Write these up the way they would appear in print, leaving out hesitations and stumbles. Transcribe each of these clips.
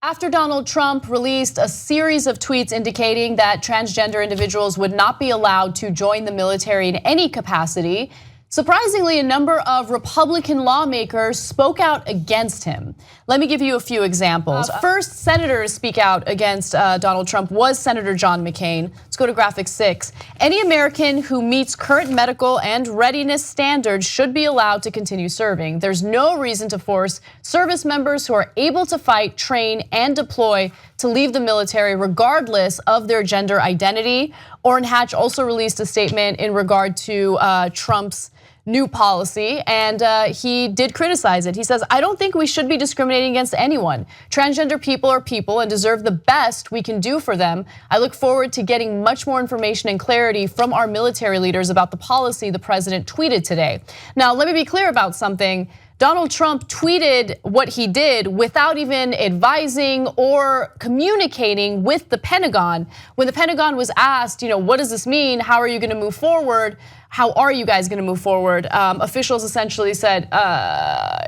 After Donald Trump released a series of tweets indicating that transgender individuals would not be allowed to join the military in any capacity, surprisingly, a number of Republican lawmakers spoke out against him. Let me give you a few examples. First senator to speak out against Donald Trump was Senator John McCain. Let's go to graphic 6. Any American who meets current medical and readiness standards should be allowed to continue serving. There's no reason to force service members who are able to fight, train, and deploy to leave the military regardless of their gender identity. Orrin Hatch also released a statement in regard to Trump's new policy, and he did criticize it. He says, "I don't think we should be discriminating against anyone. Transgender people are people and deserve the best we can do for them. I look forward to getting much more information and clarity from our military leaders about the policy the president tweeted today." Now, let me be clear about something. Donald Trump tweeted what he did without even advising or communicating with the Pentagon. When the Pentagon was asked, what does this mean? How are you going to move forward? How are you guys going to move forward? Officials essentially said,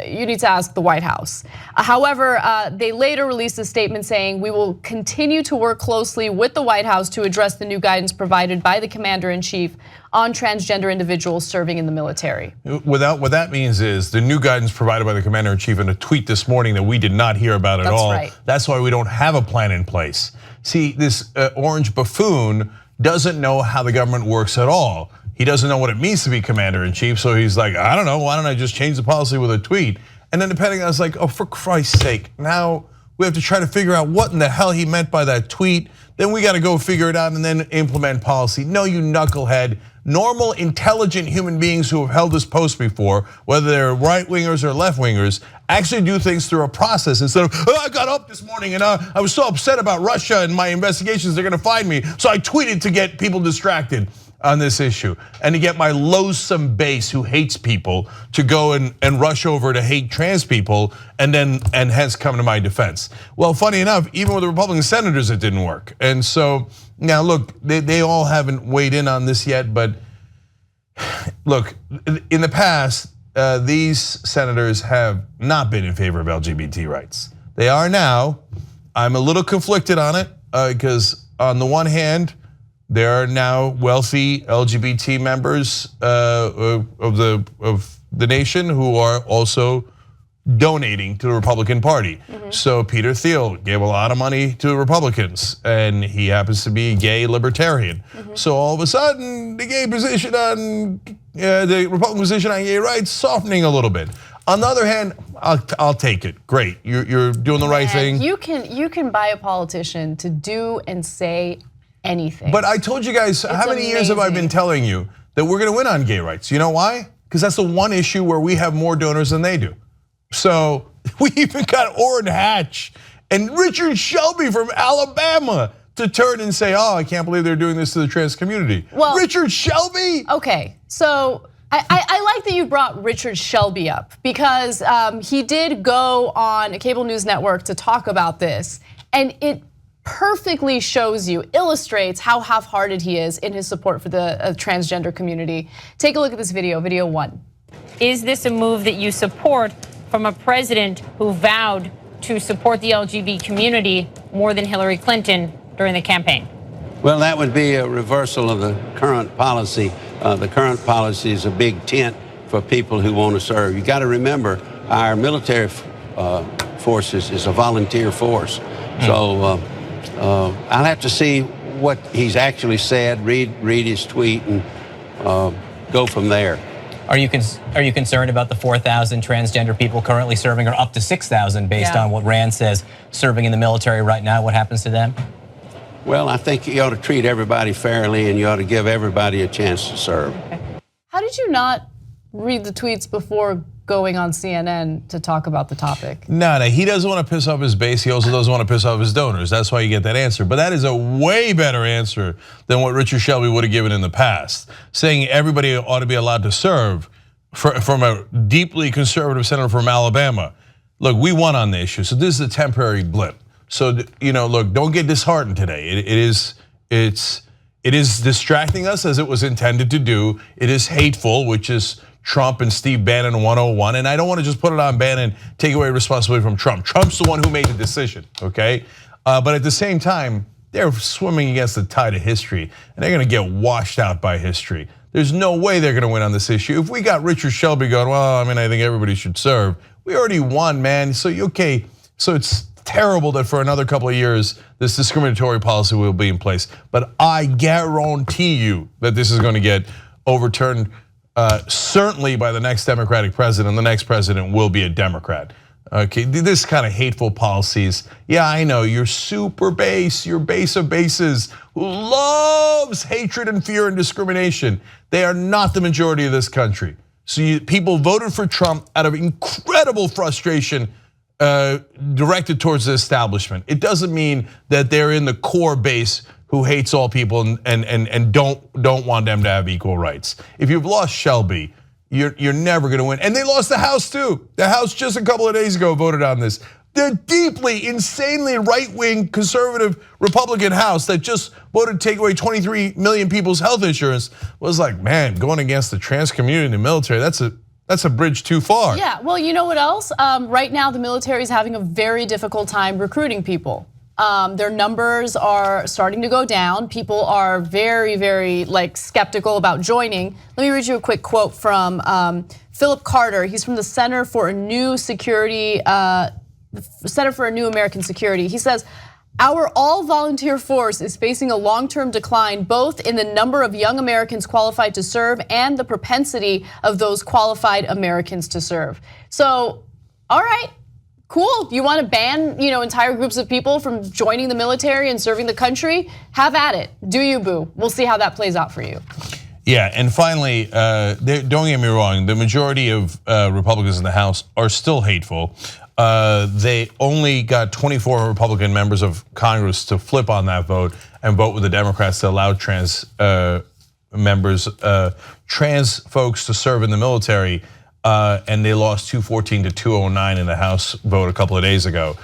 you need to ask the White House. However, they later released a statement saying, we will continue to work closely with the White House to address the new guidance provided by the Commander-in-Chief on transgender individuals serving in the military. What that means is the new guidance provided by the Commander-in-Chief in a tweet this morning that we did not hear about at all. Right. That's why we don't have a plan in place. See, this orange buffoon doesn't know how the government works at all. He doesn't know what it means to be Commander-in-Chief, so he's like, I don't know, why don't I just change the policy with a tweet? And then the Pentagon's like, oh, for Christ's sake, now we have to try to figure out what in the hell he meant by that tweet. Then we got to go figure it out and then implement policy. No, you knucklehead. Normal, intelligent human beings who have held this post before, whether they're right-wingers or left-wingers, actually do things through a process instead of, I got up this morning and I was so upset about Russia and my investigations, they're gonna find me. So I tweeted to get people distracted on this issue and to get my loathsome base who hates people to go and rush over to hate trans people and hence come to my defense. Well, funny enough, even with the Republican senators, it didn't work. And so now look, they all haven't weighed in on this yet, but look, in the past, these senators have not been in favor of LGBT rights. They are now. I'm a little conflicted on it because on the one hand, there are now wealthy LGBT members of the nation who are also donating to the Republican Party. So Peter Thiel gave a lot of money to the Republicans, and he happens to be a gay libertarian. So all of a sudden, the gay position on the Republican position on gay rights softening a little bit. On the other hand, I'll take it. Great, you're doing the right thing. You can buy a politician to do and say anything. But I told you guys, how many years have I been telling you that we're gonna win on gay rights? You know why? Because that's the one issue where we have more donors than they do. So we even got Orrin Hatch and Richard Shelby from Alabama to turn and say, oh, I can't believe they're doing this to the trans community. Well, Richard Shelby? Okay, so I like that you brought Richard Shelby up because he did go on a cable news network to talk about this, and it perfectly shows you, illustrates how half-hearted he is in his support for the transgender community. Take a look at this video, video 1. Is this a move that you support from a president who vowed to support the LGBT community more than Hillary Clinton during the campaign? Well, that would be a reversal of the current policy. The current policy is a big tent for people who want to serve. You got to remember, our military forces is a volunteer force. So I'll have to see what he's actually said, read his tweet, and go from there. Are you concerned about the 4,000 transgender people currently serving, or up to 6,000 based on what Rand says serving in the military right now? What happens to them? Well, I think you ought to treat everybody fairly and you ought to give everybody a chance to serve. How did you not read the tweets before going on CNN to talk about the topic? No, he doesn't want to piss off his base. He also doesn't want to piss off his donors. That's why you get that answer. But that is a way better answer than what Richard Shelby would have given in the past, saying everybody ought to be allowed to serve from a deeply conservative senator from Alabama. Look, we won on the issue, so this is a temporary blip. So look, don't get disheartened today. It is distracting us as it was intended to do. It is hateful, which is Trump and Steve Bannon 101. And I don't want to just put it on Bannon, take away responsibility from Trump. Trump's the one who made the decision, okay? But at the same time, they're swimming against the tide of history, and they're gonna get washed out by history. There's no way they're gonna win on this issue. If we got Richard Shelby going, well, I mean, I think everybody should serve. We already won, man, so okay. So it's terrible that for another couple of years, this discriminatory policy will be in place. But I guarantee you that this is gonna get overturned certainly by the next Democratic president. The next president will be a Democrat. Okay, this kind of hateful policies. Yeah, I know, you're super base, you're base of bases who loves hatred and fear and discrimination. They are not the majority of this country. So people voted for Trump out of incredible frustration directed towards the establishment. It doesn't mean that they're in the core base who hates all people and don't want them to have equal rights. If you've lost Shelby, you're never gonna win. And they lost the House too. The House just a couple of days ago voted on this. The deeply, insanely right-wing conservative Republican House that just voted to take away 23 million people's health insurance was like, man, going against the trans community and the military, that's a bridge too far. Yeah, well, you know what else? Right now, the military is having a very difficult time recruiting people. Their numbers are starting to go down. People are very, very skeptical about joining. Let me read you a quick quote from Philip Carter. He's from the Center for a New Security, Center for a New American Security. He says, our all-volunteer force is facing a long-term decline, both in the number of young Americans qualified to serve and the propensity of those qualified Americans to serve. So, all right. Cool, you want to ban entire groups of people from joining the military and serving the country? Have at it, do you, boo? We'll see how that plays out for you. Yeah, and finally, don't get me wrong, the majority of Republicans in the House are still hateful. They only got 24 Republican members of Congress to flip on that vote and vote with the Democrats to allow trans folks to serve in the military. And they lost 214 to 209 in the House vote a couple of days ago.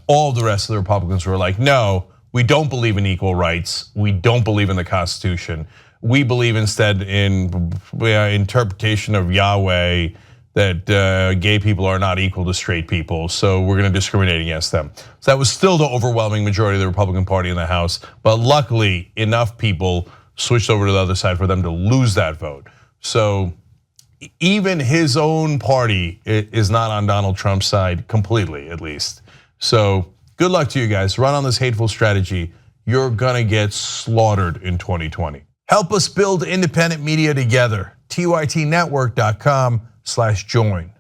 All the rest of the Republicans were like, no, we don't believe in equal rights. We don't believe in the Constitution. We believe instead in interpretation of Yahweh that gay people are not equal to straight people, so we're gonna discriminate against them. So that was still the overwhelming majority of the Republican Party in the House, but luckily enough people switched over to the other side for them to lose that vote. So even his own party is not on Donald Trump's side completely, at least. So good luck to you guys. Run on this hateful strategy. You're gonna get slaughtered in 2020. Help us build independent media together. TYTnetwork.com/join.